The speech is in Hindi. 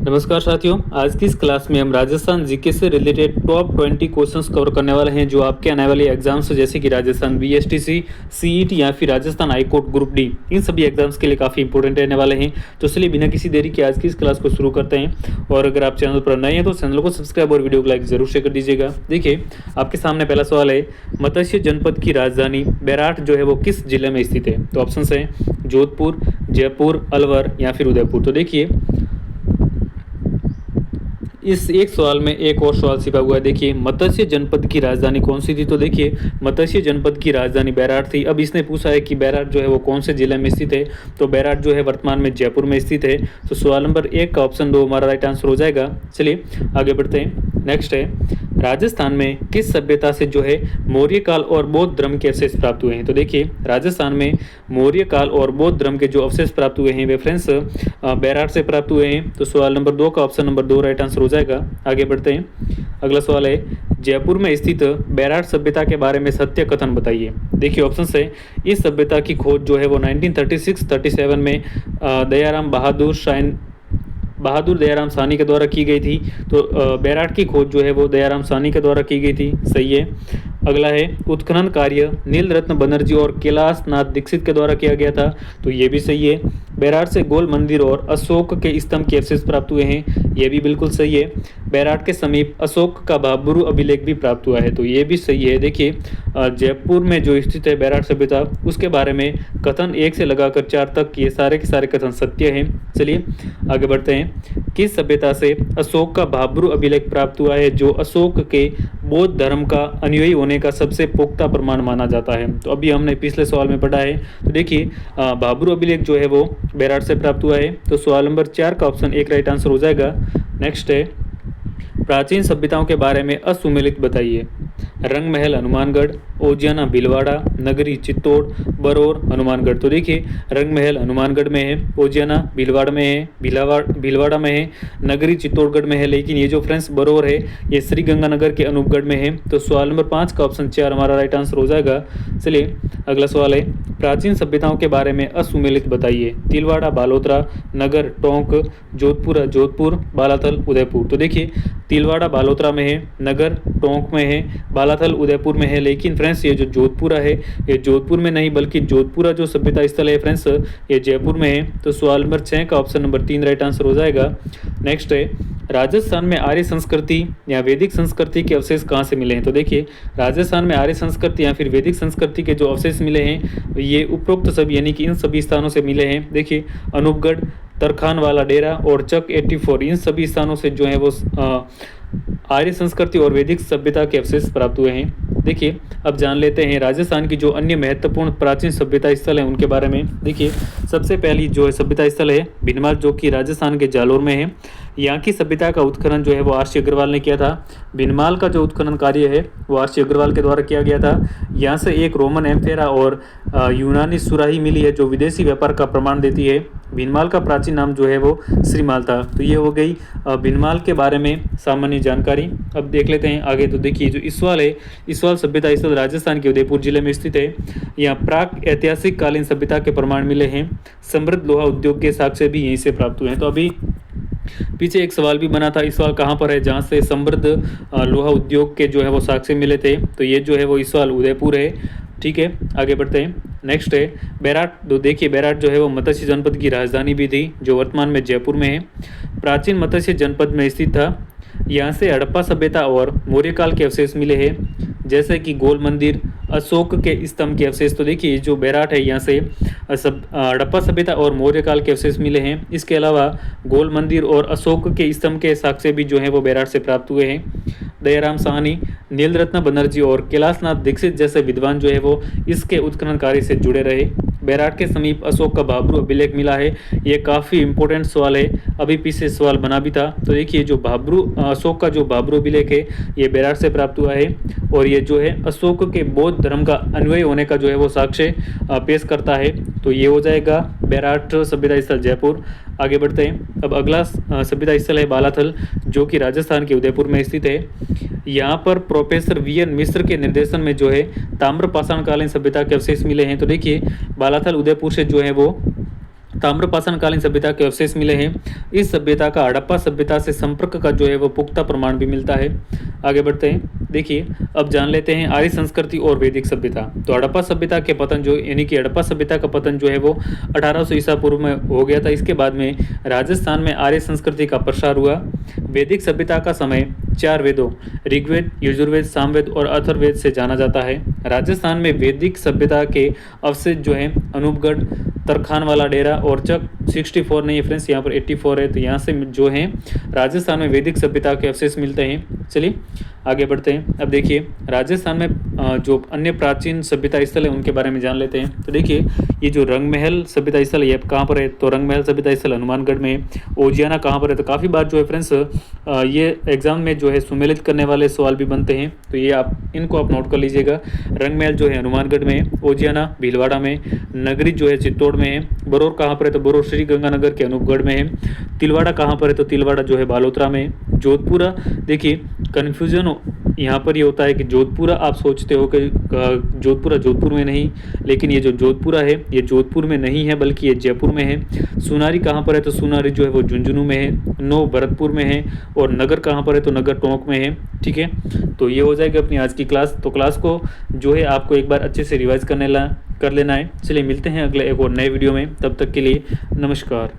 नमस्कार साथियों, आज की इस क्लास में हम राजस्थान जीके से रिलेटेड टॉप 20 क्वेश्चंस कवर करने वाले हैं जो आपके आने वाले एग्जाम्स जैसे कि राजस्थान बीएसटीसी, सीईटी या फिर राजस्थान हाईकोर्ट ग्रुप डी, इन सभी एग्जाम्स के लिए काफ़ी इंपॉर्टेंट रहने वाले हैं। तो चलिए बिना किसी देरी के आज की इस क्लास को शुरू करते हैं। और अगर आप चैनल पर नए हैं तो चैनल को सब्सक्राइब और वीडियो को लाइक जरूर से कर दीजिएगा। देखिए आपके सामने पहला सवाल है, मत्स्य जनपद की राजधानी बैराट जो है वो किस जिले में स्थित है? तो ऑप्शन है जोधपुर, जयपुर, अलवर या फिर उदयपुर। तो देखिए इस एक सवाल में एक और सवाल छिपा हुआ है। देखिए मत्स्य जनपद की राजधानी कौन सी थी? तो देखिए मत्स्य जनपद की राजधानी बैराट थी। अब इसने पूछा है कि बैराट जो है वो कौन से जिले में स्थित है? तो बैराट जो है वर्तमान में जयपुर में स्थित है। तो सवाल नंबर 1 का ऑप्शन 2 हमारा राइट आंसर हो जाएगा। चलिए आगे बढ़ते हैं। नेक्स्ट है, राजस्थान में किस सभ्यता से जो है मौर्य काल और बौद्ध धर्म के अवशेष प्राप्त हुए हैं? तो देखिए राजस्थान में मौर्य काल और बौद्ध धर्म के जो अवशेष प्राप्त हुए हैं वे फ्रेंड्स बैराट से प्राप्त हुए हैं। तो सवाल नंबर 2 का ऑप्शन नंबर 2 राइट आंसर हो जाएगा। आगे बढ़ते हैं। अगला सवाल है, जयपुर में स्थित बैराट सभ्यता के बारे में सत्य कथन बताइए। देखिए ऑप्शन है, इस सभ्यता की खोज जो है वो 1936-37 में बहादुर दयाराम साहनी के द्वारा की गई थी। तो बैराट की खोज जो है वो दयाराम साहनी के द्वारा की गई थी। सही है। अगला है, उत्खनन कार्य नील रत्न बनर्जी और कैलाश नाथ दीक्षित के द्वारा किया गया था। तो ये भी सही है। बैराट से गोल मंदिर और अशोक के स्तंभ के अवशेष प्राप्त हुए हैं। ये भी बिल्कुल सही है। बैराट के समीप अशोक का भाब्रू अभिलेख भी प्राप्त हुआ है। तो ये भी सही है। देखिए जयपुर में जो स्थित है बैराट सभ्यता, उसके बारे में कथन 1 से लगाकर 4 तक ये सारे के सारे कथन सत्य हैं। चलिए आगे बढ़ते हैं। किस सभ्यता से अशोक का भाब्रू अभिलेख प्राप्त हुआ है जो अशोक के बौद्ध धर्म का अनुयायी होने का सबसे पुख्ता प्रमाण माना जाता है? तो अभी हमने पिछले सवाल में पढ़ा है। तो देखिए भाब्रू अभिलेख जो है वो बैराट से प्राप्त हुआ है। तो सवाल नंबर 4 का ऑप्शन 1 राइट आंसर हो जाएगा। नेक्स्ट है, प्राचीन सभ्यताओं के बारे में असुमेलित बताइए। रंगमहल हनुमानगढ़, ओजियाना भीलवाड़ा, नगरी चित्तौड़, बरौर हनुमानगढ़। तो देखिए रंगमहल हनुमानगढ़ में है, ओजियाना भीलवाड़ा में है, भीलवाड़ा में है, नगरी चित्तौड़गढ़ में है, लेकिन ये जो फ्रेंड्स बरौर है ये श्री गंगानगर के अनूपगढ़ में है। तो सवाल नंबर 5 का ऑप्शन 4 हमारा राइट आंसर हो जाएगा। चलिए अगला सवाल है, प्राचीन सभ्यताओं के बारे में असुमेलित बताइए। तिलवाड़ा, बालोतरा, नगर, टोंक, जोधपुर, बालाथल, उदयपुर। तो देखिए तिलवाड़ा बालोतरा में है, नगर टोंक में है, बालाथल उदयपुर में है, लेकिन फ्रेंड्स ये जो जोधपुरा है ये जोधपुर में नहीं बल्कि जोधपुरा जो सभ्यता स्थल है फ्रेंड्स ये जयपुर में है। तो सवाल नंबर 6 का ऑप्शन नंबर 3 राइट आंसर हो जाएगा। नेक्स्ट है, राजस्थान में आर्य संस्कृति या वैदिक संस्कृति के अवशेष कहाँ से मिले हैं? तो देखिए राजस्थान में आर्य संस्कृति या फिर वैदिक संस्कृति के जो अवशेष मिले हैं ये उपरोक्त सभी यानी कि इन सभी स्थानों से मिले हैं। देखिए अनूपगढ़, तरखान वाला डेरा और चक 84, इन सभी स्थानों से जो है वो आर्य संस्कृति और वैदिक सभ्यता के अवशेष प्राप्त हुए हैं। देखिए अब जान लेते हैं राजस्थान की जो अन्य महत्वपूर्ण प्राचीन सभ्यता स्थल हैं उनके बारे में। देखिए सबसे पहली जो है सभ्यता स्थल है भीनमाल, जो कि राजस्थान के जालोर में है। यहाँ की सभ्यता का उत्खनन जो है वो आर.सी. अग्रवाल ने किया था। भीनमाल का जो उत्खनन कार्य है वो आर.सी. अग्रवाल के द्वारा किया गया था। यहाँ से एक रोमन एम्फेरा और यूनानी सुराही मिली है जो विदेशी व्यापार का प्रमाण देती है। भीनमाल का प्राचीन नाम जो है वो श्रीमाल था। तो ये हो गई भीनमाल के बारे में सामान्य जानकारी। अब देख लेते हैं आगे। तो देखिए जो इसवाल है, इसवाल सभ्यता स्थल राजस्थान के उदयपुर जिले में स्थित है। यहाँ प्राक ऐतिहासिक कालीन सभ्यता के प्रमाण मिले हैं। समृद्ध लोहा उद्योग के साक्ष्य भी यहीं से प्राप्त हुए हैं। तो अभी पीछे एक सवाल भी बना था, इस सवाल कहाँ पर है जहाँ से समृद्ध लोहा उद्योग के जो है वो साक्ष्य मिले थे? तो ये जो है वो इस सवाल उदयपुर है। ठीक है आगे बढ़ते हैं। नेक्स्ट है बैराट। तो देखिए बैराट जो है वो मत्स्य जनपद की राजधानी भी थी जो वर्तमान में जयपुर में है। प्राचीन मत्स्य जनपद में स्थित था। यहाँ से हड़प्पा सभ्यता और मौर्य काल के अवशेष मिले हैं जैसे कि गोल मंदिर, अशोक के स्तंभ के अवशेष। तो देखिए जो बैराट है यहाँ से हड़प्पा सभ्यता और मौर्य काल के अवशेष मिले हैं। इसके अलावा गोल मंदिर और अशोक के स्तंभ के साक्ष्य भी जो है वो बैराट से प्राप्त हुए हैं। दयाराम साहनी, नील रत्न बनर्जी और कैलाशनाथ दीक्षित जैसे विद्वान जो है वो इसके उत्खनन कार्य से जुड़े रहे। बैराट के समीप अशोक का भाब्रू अभिलेख मिला है। ये काफ़ी इंपॉर्टेंट सवाल है, अभी पीछे सवाल बना भी था। तो देखिए जो अशोक का जो भाब्रू अभिलेख है ये बैराट से प्राप्त हुआ है और ये जो है अशोक के बौद्ध धर्म का अनुयायी होने का जो है वो साक्ष्य पेश करता है। तो ये हो जाएगा बैराट सभ्यता स्थल जयपुर। आगे बढ़ते हैं। अब अगला सभ्यता स्थल है बालाथल जो कि राजस्थान के उदयपुर में स्थित है। यहाँ पर प्रोफेसर वी.एन. मिश्र के निर्देशन में जो है ताम्र पाषाण कालीन सभ्यता के अवशेष मिले हैं। तो देखिए बालाथल उदयपुर से जो है वो ताम्रपाषाणकालीन सभ्यता के अवशेष मिले हैं। इस सभ्यता का हड़प्पा सभ्यता से संपर्क का जो है वो पुख्ता प्रमाण भी मिलता है। आगे बढ़ते हैं। देखिए अब जान लेते हैं आर्य संस्कृति और वैदिक सभ्यता। तो हड़प्पा सभ्यता के पतन जो यानी कि हड़प्पा सभ्यता का पतन जो है वो 1800 ईसा पूर्व में हो गया था। इसके बाद में राजस्थान में आर्य संस्कृति का प्रसार हुआ। वैदिक सभ्यता का समय 4 वेदों ऋग्वेद, यजुर्वेद, सामवेद और अथर्ववेद से जाना जाता है। राजस्थान में वैदिक सभ्यता के अवशेष जो है अनूपगढ़, तरखान वाला डेरा और चक 64 नहीं है फ्रेंड्स, यहाँ पर 84 है। तो यहाँ से जो है राजस्थान में वैदिक सभ्यता के अवशेष मिलते हैं। चलिए आगे बढ़ते हैं। अब देखिए राजस्थान में जो अन्य प्राचीन सभ्यता स्थल है उनके बारे में जान लेते हैं। तो देखिए ये जो रंगमहल सभ्यता स्थल ये कहाँ पर है, तो रंगमहल सभ्यता स्थल हनुमानगढ़ में है। ओजियाना कहाँ पर है, तो काफ़ी बार जो है फ्रेंड्स ये एग्जाम में जो है सुमेलित करने वाले सवाल भी बनते हैं। तो ये इनको आप नोट कर लीजिएगा। रंगमहल जो है हनुमानगढ़ में है, ओजियाना भीलवाड़ा में, नगरी जो है चित्तौड़ में है, बरौर कहाँ पर है, तो बरौर श्री गंगानगर के अनूपगढ़ में है। तिलवाड़ा कहाँ पर है, तो तिलवाड़ा जो है बालोतरा में है। जोधपुरा, देखिए कन्फ्यूजन यहाँ पर ये होता है कि जोधपुरा आप सोचते हो कि जोधपुरा जोधपुर में नहीं, लेकिन ये जो जोधपुरा है ये जोधपुर में नहीं है बल्कि ये जयपुर में है। सुनारी कहाँ पर है, तो सुनारी जो है वो झुंझुनू में है। नो भरतपुर में है। और नगर कहाँ पर है, तो नगर टोंक में है। ठीक है, तो ये हो जाएगी अपनी आज की क्लास। तो क्लास को जो है आपको एक बार अच्छे से रिवाइज कर लेना है। चलिए मिलते हैं अगले एक और नए वीडियो में, तब तक के लिए नमस्कार।